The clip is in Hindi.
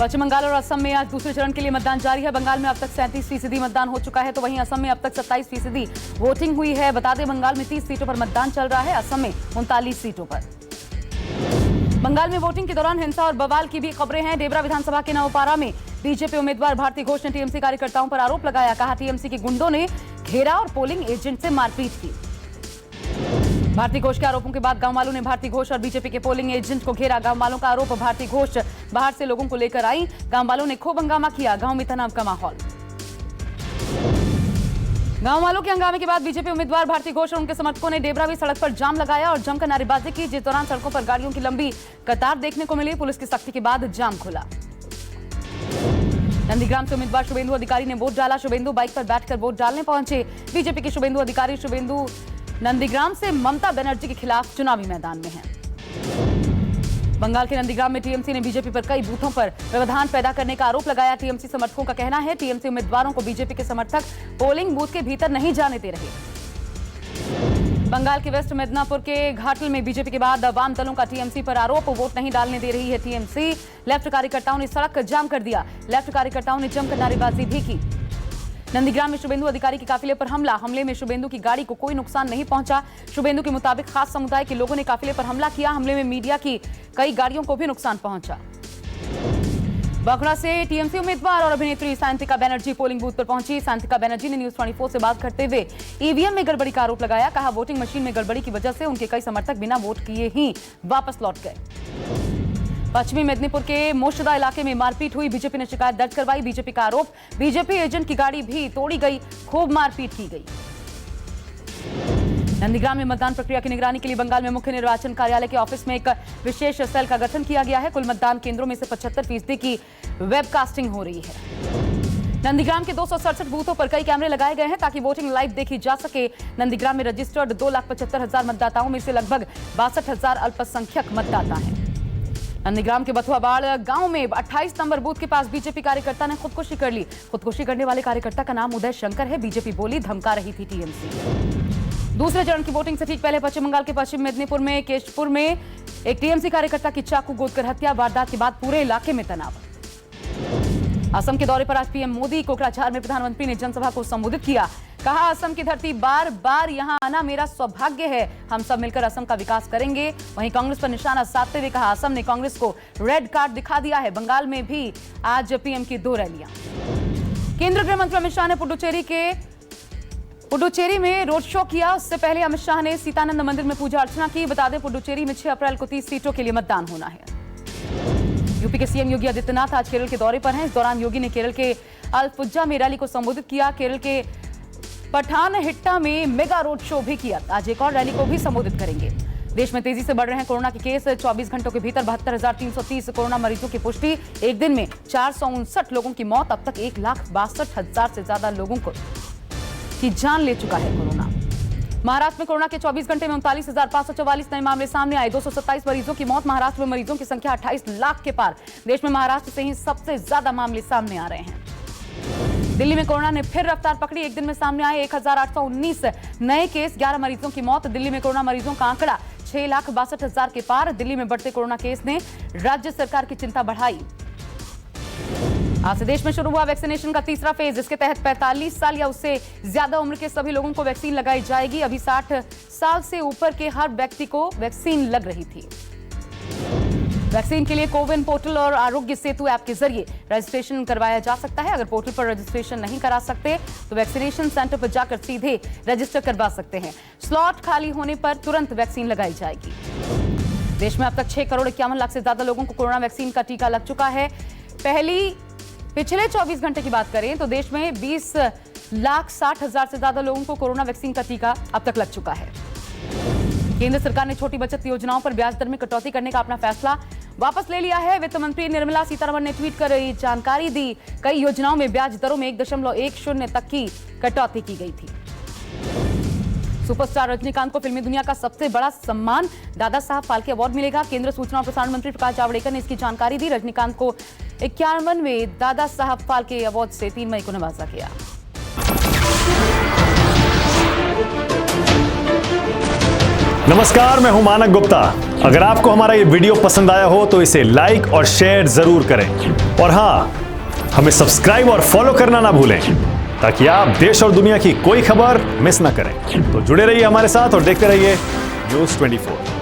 पश्चिम बंगाल और असम में आज दूसरे चरण के लिए मतदान जारी है। बंगाल में अब तक 37% मतदान हो चुका है, तो वहीं असम में अब तक 27% वोटिंग हुई है। बता दें, बंगाल में 30 सीटों पर मतदान चल रहा है, असम में 39 सीटों पर। बंगाल में वोटिंग के दौरान हिंसा और बवाल की भी खबरें हैं। डेबरा विधानसभा के नवपारा में बीजेपी उम्मीदवार भारती घोष ने टीएमसी कार्यकर्ताओं पर आरोप लगाया। कहा, टीएमसी के गुंडों ने घेरा और पोलिंग एजेंट से मारपीट की। भारती घोष के आरोपों के बाद गांव वालों ने भारती घोष और बीजेपी के पोलिंग एजेंट को घेरा। गांव वालों का आरोप, भारती घोष बाहर से लोगों को लेकर आई। गांव वालों ने खूब हंगामा किया। गांव में तनाव का माहौल। गांव वालों के हंगामे के बाद बीजेपी उम्मीदवार भारती घोष और उनके समर्थकों ने डेबरा में सड़क पर जाम लगाया और जमकर नारेबाजी की, जिस दौरान सड़कों पर गाड़ियों की लंबी कतार देखने को मिली। पुलिस की सख्ती के बाद जाम खुला। नंदीग्राम से उम्मीदवार शुभेंदु अधिकारी ने वोट डाला। शुभेंदु बाइक पर बैठकर वोट डालने पहुंचे। बीजेपी के शुभेंदु अधिकारी शुभेंदु नंदीग्राम से ममता बनर्जी के खिलाफ चुनावी मैदान में हैं। बंगाल के नंदीग्राम में टीएमसी ने बीजेपी पर कई बूथों पर व्यवधान पैदा करने का आरोप लगाया। टीएमसी समर्थकों का कहना है, टीएमसी उम्मीदवारों को बीजेपी के समर्थक पोलिंग बूथ के भीतर नहीं जाने दे रहे। बंगाल के वेस्ट मिदनापुर के घाटल में बीजेपी के बाद वाम दलों का टीएमसी पर आरोप, वोट नहीं डालने दे रही है टीएमसी। लेफ्ट कार्यकर्ताओं ने सड़क जाम कर दिया। लेफ्ट कार्यकर्ताओं ने जमकर नारेबाजी भी की। नंदीग्राम में शुभेंदु अधिकारी के काफिले पर हमला। हमले में शुभेंदु की गाड़ी को कोई नुकसान नहीं पहुंचा। शुभेंदु के मुताबिक खास समुदाय के लोगों ने काफिले पर हमला किया। हमले में मीडिया की कई गाड़ियों को भी नुकसान पहुंचा। बांकुड़ा से टीएमसी उम्मीदवार और अभिनेत्री सायंतिका बनर्जी पोलिंग बूथ पर पहुंची। सायंतिका बनर्जी ने न्यूज 24 से बात करते हुए ईवीएम में गड़बड़ी का आरोप लगाया। कहा, वोटिंग मशीन में गड़बड़ी की वजह से उनके कई समर्थक बिना वोट किए ही वापस लौट गए। पश्चिमी मेदिनीपुर के मोशदा इलाके में मारपीट हुई। बीजेपी ने शिकायत दर्ज करवाई। बीजेपी का आरोप, बीजेपी एजेंट की गाड़ी भी तोड़ी गई, खूब मारपीट की गई। नंदीग्राम में मतदान प्रक्रिया की निगरानी के लिए बंगाल में मुख्य निर्वाचन कार्यालय के ऑफिस में एक विशेष सेल का गठन किया गया है। कुल मतदान केंद्रों में से 75% की वेबकास्टिंग हो रही है। नंदीग्राम के 267 बूथों पर कई कैमरे लगाए गए हैं ताकि वोटिंग लाइव देखी जा सके। नंदीग्राम में रजिस्टर्ड 2,75,000 मतदाताओं में से लगभग 62,000 अल्पसंख्यक मतदाता हैं। नंदीग्राम के बथुआबाड़ गांव में 28 नंबर बूथ के पास बीजेपी कार्यकर्ता ने खुदकुशी कर ली। खुदकुशी करने वाले कार्यकर्ता का नाम उदय शंकर है। बीजेपी बोली, धमका रही थी टीएमसी। दूसरे चरण की वोटिंग से ठीक पहले पश्चिम बंगाल के पश्चिम मेदिनीपुर में केशपुर में एक टीएमसी कार्यकर्ता की चाकू गोदकर हत्या। वारदात के बाद पूरे इलाके में तनाव। असम के दौरे पर आज पीएम मोदी कोकराझार में प्रधानमंत्री ने जनसभा को संबोधित किया। कहा, असम की धरती बार बार यहां आना मेरा सौभाग्य है। हम सब मिलकर असम का विकास करेंगे। वहीं कांग्रेस पर निशाना साधते हुए कहा, असम ने कांग्रेस को रेड कार्ड दिखा दिया है। बंगाल में भी आज पीएम की 2 रैलियां। केंद्रीय गृह मंत्री अमित शाह ने पुडुचेरी में रोड शो किया। उससे पहले अमित शाह ने सीतानंद मंदिर में पूजा अर्चना की। बता दें, पुडुचेरी में 6 अप्रैल को 30 सीटों के लिए मतदान होना है। यूपी के सीएम योगी आदित्यनाथ आज केरल के दौरे पर हैं। इस दौरान योगी ने केरल के अल्पुझा में रैली को संबोधित किया। केरल के पठानहिट्टा में मेगा रोड शो भी किया। आज एक और रैली को भी संबोधित करेंगे। देश में तेजी से बढ़ रहे हैं कोरोना के केस। 24 घंटों के भीतर 72,330 कोरोना मरीजों की पुष्टि। एक दिन में 459 लोगों की मौत। अब तक 1,62,000 से ज्यादा लोगों की जान ले चुका है कोरोना। महाराष्ट्र में कोरोना के 24 घंटे में 39,544 नए मामले सामने आए। 227 मरीजों की मौत। महाराष्ट्र में मरीजों की संख्या 28 लाख के पार। देश में महाराष्ट्र से ही सबसे ज्यादा मामले सामने आ रहे हैं। दिल्ली में कोरोना ने फिर रफ्तार पकड़ी। एक दिन में सामने आए 1,819 नए केस, 11 मरीजों की मौत। दिल्ली में कोरोना मरीजों का आंकड़ा 6,62,000 के पार। दिल्ली में बढ़ते कोरोना केस ने राज्य सरकार की चिंता बढ़ाई। आज से देश में शुरू हुआ वैक्सीनेशन का तीसरा फेज। इसके तहत 45 साल या उससे ज्यादा उम्र के सभी लोगों को वैक्सीन लगाई जाएगी। अभी 60 साल से ऊपर के हर व्यक्ति को वैक्सीन लग रही थी। वैक्सीन के लिए कोविन पोर्टल और आरोग्य सेतु ऐप के जरिए रजिस्ट्रेशन करवाया जा सकता है। अगर पोर्टल पर रजिस्ट्रेशन नहीं करा सकते तो वैक्सीनेशन सेंटर पर जाकर सीधे रजिस्टर करवा सकते हैं। स्लॉट खाली होने पर तुरंत वैक्सीन लगाई जाएगी। देश में अब तक 6,51,00,000 से ज्यादा लोगों को कोरोना वैक्सीन का टीका लग चुका है। पिछले 24 घंटे की बात करें तो देश में 20,60,000 से ज्यादा लोगों को कोरोना वैक्सीन का टीका अब तक लग चुका है। केंद्र सरकार ने छोटी बचत योजनाओं पर ब्याज दर में कटौती करने का अपना फैसला वापस ले लिया है। वित्त मंत्री निर्मला सीतारमण ने ट्वीट कर ये जानकारी दी। कई योजनाओं में ब्याज दरों में 1.10 तक की कटौती की गई थी। सुपरस्टार रजनीकांत को फिल्मी दुनिया का सबसे बड़ा सम्मान दादा साहब फाल्के अवार्ड मिलेगा। केंद्रीय सूचना और प्रसारण मंत्री प्रकाश जावड़ेकर ने इसकी जानकारी दी। रजनीकांत को 51वें दादा साहब फाल्के अवार्ड से 3 मई को नवाजा गया। नमस्कार, मैं हूं मानक गुप्ता। अगर आपको हमारा ये वीडियो पसंद आया हो तो इसे लाइक और शेयर जरूर करें और हाँ, हमें सब्सक्राइब और फॉलो करना ना भूलें ताकि आप देश और दुनिया की कोई खबर मिस ना करें। तो जुड़े रहिए हमारे साथ और देखते रहिए न्यूज़ 24।